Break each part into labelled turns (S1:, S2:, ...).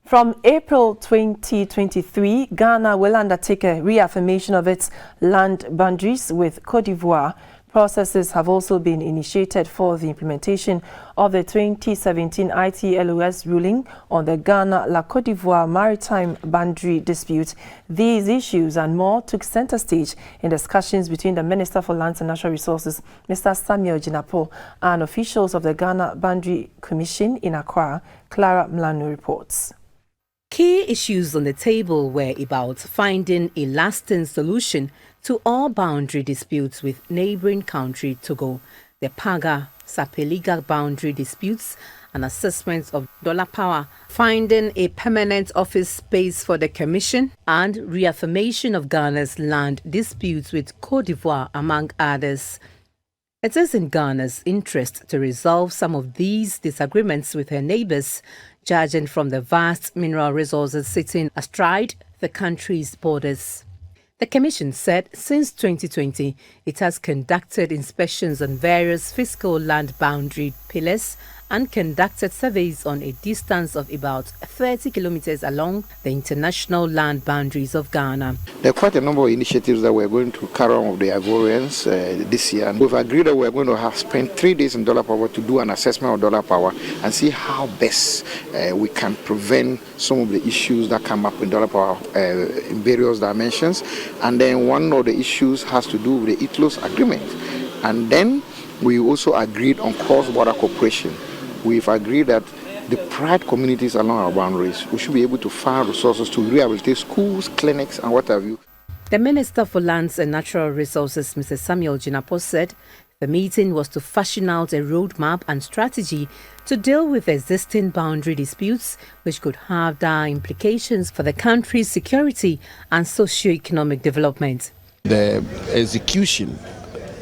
S1: From April 2023, Ghana will undertake a reaffirmation of its land boundaries with Côte d'Ivoire. Processes have also been initiated for the implementation of the 2017 ITLOS ruling on the Ghana-La Cote maritime boundary dispute. These issues and more took center stage in discussions between the Minister for Lands and Natural Resources, Mr. Samuel Jinapor, and officials of the Ghana Boundary Commission in Accra. Clara Mlano reports.
S2: Key issues on the table were about finding a lasting solution to all boundary disputes with neighbouring country Togo, the Paga-Sapeliga boundary disputes, an assessment of dollar power, finding a permanent office space for the Commission, and reaffirmation of Ghana's land disputes with Côte d'Ivoire, among others. It is in Ghana's interest to resolve some of these disagreements with her neighbours, judging from the vast mineral resources sitting astride the country's borders. The Commission said since 2020, it has conducted inspections on various fiscal land boundary pillars and conducted surveys on a distance of about 30 kilometers along the international land boundaries of Ghana.
S3: There are quite a number of initiatives that we're going to carry on with the Ivorians this year. And we've agreed that we're going to have spent 3 days in dollar power to do an assessment of dollar power and see how best we can prevent some of the issues that come up in dollar power in various dimensions. And then one of the issues has to do with the ITLOS agreement. And then we also agreed on cross-border cooperation. We've agreed that the pride communities along our boundaries, we should be able to find resources to rehabilitate schools, clinics, and what have you.
S2: The Minister for Lands and Natural Resources, Mr. Samuel Jinapor, said the meeting was to fashion out a roadmap and strategy to deal with existing boundary disputes, which could have dire implications for the country's security and socio-economic development.
S4: The execution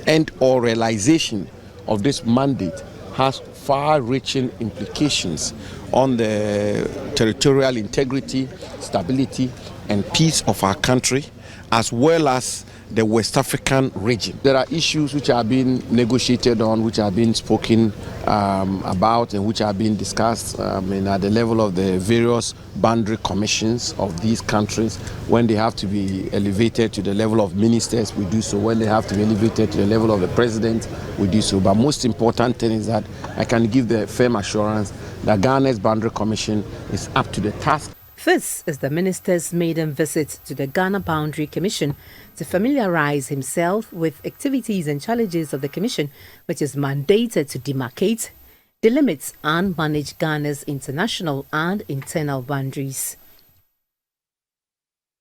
S4: and/or realization of this mandate has far-reaching implications on the territorial integrity, stability, and peace of our country, as well as the West African region. There are issues which are being negotiated on, which are being spoken about, and which are being discussed at the level of the various boundary commissions of these countries. When they have to be elevated to the level of ministers, we do so. When they have to be elevated to the level of the president, we do so. But most important thing is that I can give the firm assurance that Ghana's Boundary Commission is up to the task.
S2: This is the minister's maiden visit to the Ghana Boundary Commission to familiarize himself with activities and challenges of the Commission, which is mandated to demarcate, delimit and manage Ghana's international and internal boundaries.